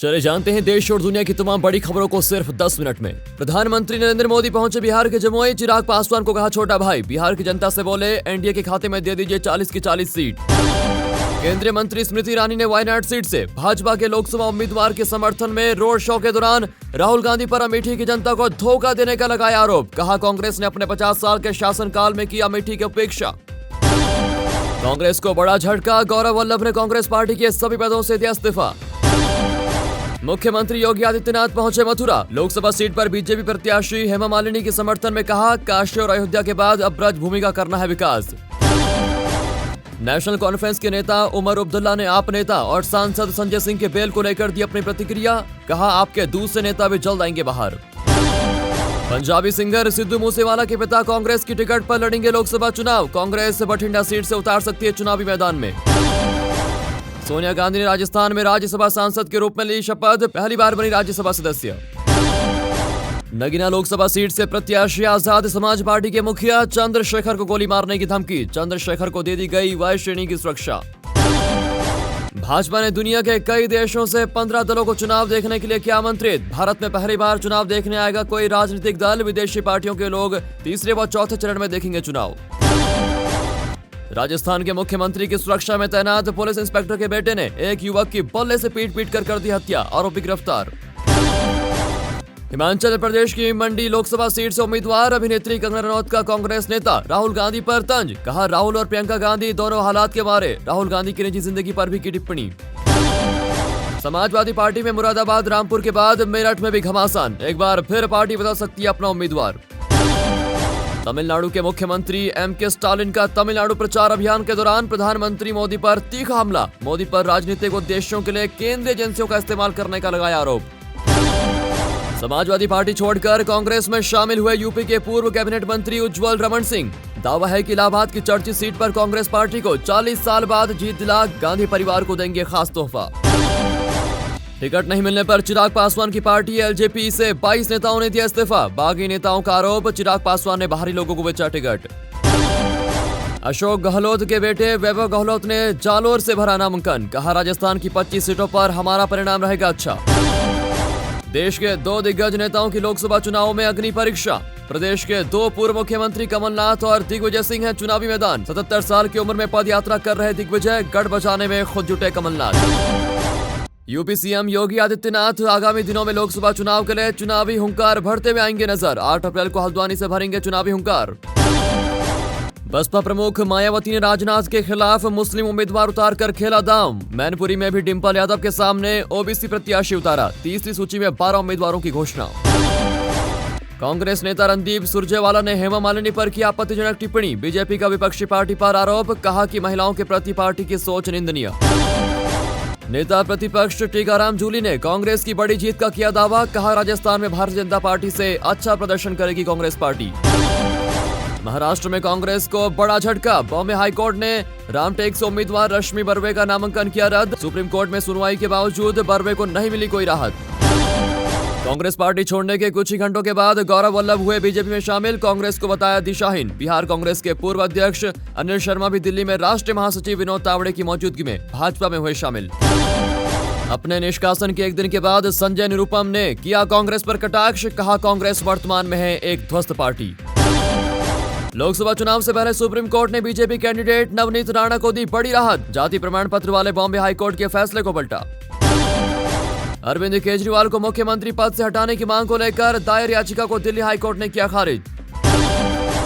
चले जानते हैं देश और दुनिया की तमाम बड़ी खबरों को सिर्फ 10 मिनट में। प्रधानमंत्री नरेंद्र मोदी पहुंचे बिहार के जमुई। चिराग पासवान को कहा छोटा भाई। बिहार की जनता से बोले एनडीए के खाते में दे दीजिए 40 की 40 सीट। केंद्रीय मंत्री स्मृति ईरानी ने वायनाड सीट से भाजपा के लोकसभा उम्मीदवार के समर्थन में रोड शो के दौरान राहुल गांधी पर अमेठी की जनता को धोखा देने का लगाया आरोप। कहा कांग्रेस ने अपने 50 साल के शासनकाल में की अमेठी की उपेक्षा। कांग्रेस को बड़ा झटका। गौरव वल्लभ ने कांग्रेस पार्टी के सभी पदों से दिया इस्तीफा। मुख्यमंत्री योगी आदित्यनाथ पहुंचे मथुरा। लोकसभा सीट पर बीजेपी प्रत्याशी हेमा मालिनी के समर्थन में कहा काशी और अयोध्या के बाद अब ब्रज भूमि का करना है विकास। नेशनल कॉन्फ्रेंस के नेता उमर अब्दुल्ला ने आप नेता और सांसद संजय सिंह के बेल को लेकर दी अपनी प्रतिक्रिया। कहा आपके दूसरे नेता भी जल्द आएंगे बाहर। पंजाबी सिंगर सिद्धू मूसेवाला के पिता कांग्रेस की टिकट पर लड़ेंगे लोकसभा चुनाव। कांग्रेस बठिंडा सीट से उतार सकती है चुनावी मैदान में। सोनिया गांधी ने राजस्थान में राज्यसभा सांसद के रूप में ली शपथ। पहली बार बनी राज्यसभा सदस्य। नगीना लोकसभा सीट से प्रत्याशी आजाद समाज पार्टी के मुखिया चंद्रशेखर को गोली मारने की धमकी। चंद्रशेखर को दे दी गई वायु श्रेणी की सुरक्षा। भाजपा ने दुनिया के कई देशों से 15 दलों को चुनाव देखने के लिए किया आमंत्रित। भारत में पहली बार चुनाव देखने आएगा कोई राजनीतिक दल। विदेशी पार्टियों के लोग तीसरे व चौथे चरण में देखेंगे चुनाव। राजस्थान के मुख्यमंत्री की सुरक्षा में तैनात पुलिस इंस्पेक्टर के बेटे ने एक युवक की बल्ले से पीट कर दी हत्या। आरोपी गिरफ्तार। हिमाचल प्रदेश की मंडी लोकसभा सीट से उम्मीदवार अभिनेत्री कंगना रनौत का कांग्रेस नेता राहुल गांधी पर तंज। कहा राहुल और प्रियंका गांधी दोनों हालात के बारे। राहुल गांधी की निजी जिंदगी पर भी की टिप्पणी। समाजवादी पार्टी में मुरादाबाद रामपुर के बाद मेरठ में भी घमासान। एक बार फिर पार्टी बदल सकती है अपना उम्मीदवार। तमिलनाडु के मुख्यमंत्री एमके स्टालिन का तमिलनाडु प्रचार अभियान के दौरान प्रधानमंत्री मोदी पर तीखा हमला। मोदी पर राजनीतिक उद्देश्यों के लिए केंद्रीय एजेंसियों का इस्तेमाल करने का लगाया आरोप। समाजवादी पार्टी छोड़कर कांग्रेस में शामिल हुए यूपी के पूर्व कैबिनेट मंत्री उज्जवल रमन सिंह। दावा है कि इलाहाबाद की चर्चित सीट पर कांग्रेस पार्टी को 40 साल बाद जीत दिला। गांधी परिवार को देंगे खास तोहफा। टिकट नहीं मिलने पर चिराग पासवान की पार्टी एलजेपी से 22 नेताओं ने दिया इस्तीफा। बागी नेताओं का आरोप चिराग पासवान ने बाहरी लोगों को बेचा टिकट। अशोक गहलोत के बेटे वैभव गहलोत ने जालोर से भरा नामांकन। कहा राजस्थान की 25 सीटों पर हमारा परिणाम रहेगा अच्छा। देश के 2 दिग्गज नेताओं की लोकसभा चुनाव में अग्नि परीक्षा। प्रदेश के 2 पूर्व मुख्यमंत्री कमलनाथ और दिग्विजय सिंह हैं चुनावी मैदान। 77 साल की उम्र में पद यात्रा कर रहे दिग्विजय गढ़ बचाने में खुद जुटे कमलनाथ। यूपी सीएम योगी आदित्यनाथ आगामी दिनों में लोकसभा चुनाव के लिए चुनावी हुंकार भरते हुए आएंगे नजर। 8 अप्रैल को हल्द्वानी से भरेंगे चुनावी हुंकार। बसपा प्रमुख मायावती ने राजनाथ के खिलाफ मुस्लिम उम्मीदवार उतार कर खेला दांव। मैनपुरी में भी डिंपल यादव के सामने ओबीसी प्रत्याशी उतारा। तीसरी सूची में 12 उम्मीदवारों की घोषणा। कांग्रेस नेता रणदीप सुरजेवाला ने हेमा मालिनी पर की आपत्तिजनक टिप्पणी। बीजेपी का विपक्षी पार्टी पर आरोप। कहा कि महिलाओं के प्रति पार्टी की सोच निंदनीय। नेता प्रतिपक्ष टीकाराम जूली ने कांग्रेस की बड़ी जीत का किया दावा। कहा राजस्थान में भारतीय जनता पार्टी से अच्छा प्रदर्शन करेगी कांग्रेस पार्टी। महाराष्ट्र में कांग्रेस को बड़ा झटका। बॉम्बे हाईकोर्ट ने रामटेक से उम्मीदवार रश्मि बर्वे का नामांकन किया रद्द। सुप्रीम कोर्ट में सुनवाई के बावजूद बर्वे को नहीं मिली कोई राहत। कांग्रेस पार्टी छोड़ने के कुछ ही घंटों के बाद गौरव वल्लभ हुए बीजेपी में शामिल। कांग्रेस को बताया दिशाहीन। बिहार कांग्रेस के पूर्व अध्यक्ष अनिल शर्मा भी दिल्ली में राष्ट्रीय महासचिव विनोद तावड़े की मौजूदगी में भाजपा में हुए शामिल। अपने निष्कासन के एक दिन के बाद संजय निरुपम ने किया कांग्रेस पर कटाक्ष। कहा कांग्रेस वर्तमान में है एक ध्वस्त पार्टी। लोकसभा चुनाव से पहले सुप्रीम कोर्ट ने बीजेपी कैंडिडेट नवनीत राणा को दी बड़ी राहत। जाति प्रमाण पत्र वाले बॉम्बे हाईकोर्ट के फैसले को पलटा। अरविंद केजरीवाल को मुख्यमंत्री पद से हटाने की मांग को लेकर दायर याचिका को दिल्ली हाईकोर्ट ने किया खारिज।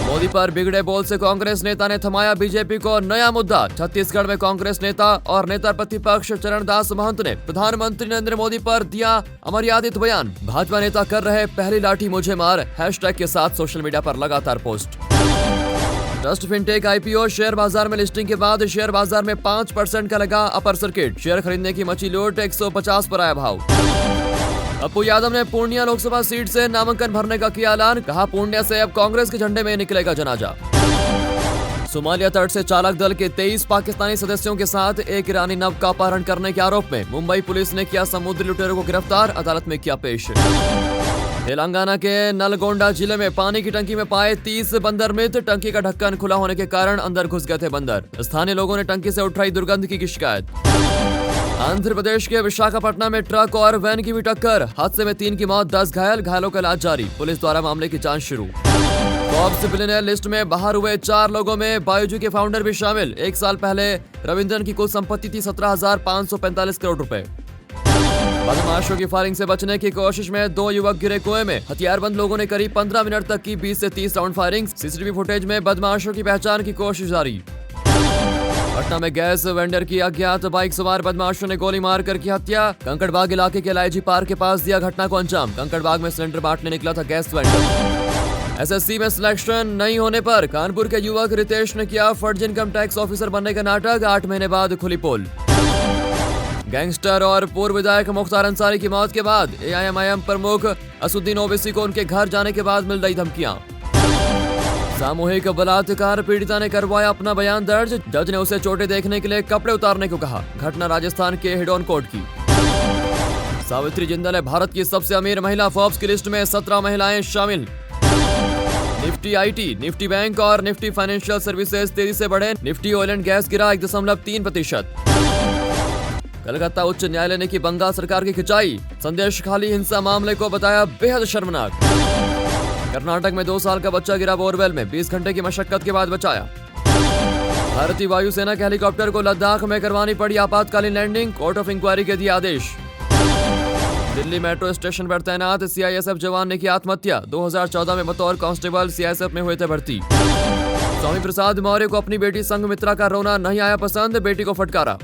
मोदी पर बिगड़े बोल से कांग्रेस नेता ने थमाया बीजेपी को नया मुद्दा। छत्तीसगढ़ में कांग्रेस नेता और नेता प्रतिपक्ष चरणदास महंत ने प्रधानमंत्री नरेंद्र मोदी पर दिया अमर्यादित बयान। भाजपा नेता कर रहे पहली लाठी मुझे मार हैशटैग के साथ सोशल मीडिया पर लगातार post. Trust fintech IPO share बाजार में लिस्टिंग के बाद शेयर बाजार में 5% का लगा अपर सर्किट। शेयर खरीदने की मची लूट। 150 पर आया भाव। पप्पू यादव ने पूर्णिया लोकसभा सीट से नामांकन भरने का किया ऐलान। कहा पूर्णिया से अब कांग्रेस के झंडे में निकलेगा जनाजा। सोमालिया तट से चालक दल के 23 पाकिस्तानी सदस्यों के साथ एक ईरानी नव का अपहरण करने के आरोप में मुंबई पुलिस ने किया समुद्री लुटेरों को गिरफ्तार। अदालत में किया पेश। तेलंगाना के नलगोंडा जिले में पानी की टंकी में पाए 30 बंदर मृत। टंकी का ढक्कन खुला होने के कारण अंदर घुस गए थे बंदर। स्थानीय लोगों ने टंकी से उठ रही दुर्गंध की शिकायत। आंध्र प्रदेश के विशाखापट्टनम में ट्रक और वैन की भी टक्कर, हादसे में 3 की मौत, 10 घायल, घायलों का इलाज जारी, पुलिस द्वारा मामले की जांच शुरू। फॉर्ब्स बिलियनियर लिस्ट में बाहर हुए 4 लोगों में बायोजी के फाउंडर भी शामिल। 1 साल पहले रविंद्रन की कुल संपत्ति थी 17,545 करोड़ रुपए। बदमाशों की फायरिंग से बचने की कोशिश में 2 युवक गिरे कुएं में, हथियारबंद लोगों ने करीब 15 मिनट तक की 20 से 30 राउंड फायरिंग। सीसीटीवी फुटेज में बदमाशों की पहचान की कोशिश जारी। पटना में गैस वेंडर की अज्ञात बाइक सवार बदमाशों ने गोली मारकर की हत्या, कंकड़बाग इलाके के LIG पार्क के पास दिया घटना को अंजाम। कंकड़बाग में सिलेंडर बांटने निकला था गैस वेंडर। SSC में सिलेक्शन नहीं होने पर कानपुर के युवक रितेश ने किया फर्जी इनकम टैक्स ऑफिसर बनने का नाटक, 8 महीने बाद खुली पोल। गैंगस्टर और पूर्व विधायक मुख्तार अंसारी की मौत के बाद AIMIM प्रमुख असुद्दीन ओवैसी को उनके घर जाने के बाद मिल रही धमकियां। सामूहिक बलात्कार पीड़िता ने करवाया अपना बयान दर्ज, जज ने उसे चोटें देखने के लिए कपड़े उतारने को कहा। घटना राजस्थान के हिडोन कोर्ट की। सावित्री जिंदल है भारत की सबसे अमीर महिला, फोर्ब्स की लिस्ट में 17 महिलाएं शामिल। निफ्टी IT, निफ्टी बैंक और निफ्टी फाइनेंशियल सर्विसेज तेजी से बढ़े, निफ्टी ऑयल एंड गैस गिरा 1.3%। कलकत्ता उच्च न्यायालय ने की बंगाल सरकार की खिंचाई, संदेश खाली हिंसा मामले को बताया बेहद शर्मनाक। कर्नाटक में 2 साल का बच्चा गिरा बोरवेल में, 20 घंटे की मशक्कत के बाद बचाया। भारतीय वायुसेना के हेलीकॉप्टर को लद्दाख में करवानी पड़ी आपातकालीन लैंडिंग, कोर्ट ऑफ इंक्वायरी के दिए आदेश। दिल्ली मेट्रो स्टेशन पर तैनात CISF जवान ने की आत्महत्या, 2014 में बतौर कांस्टेबल CISF में हुए थे भर्ती। स्वामी प्रसाद मौर्य को अपनी बेटी संघमित्रा का रोना नहीं आया पसंद, बेटी को फटकारा।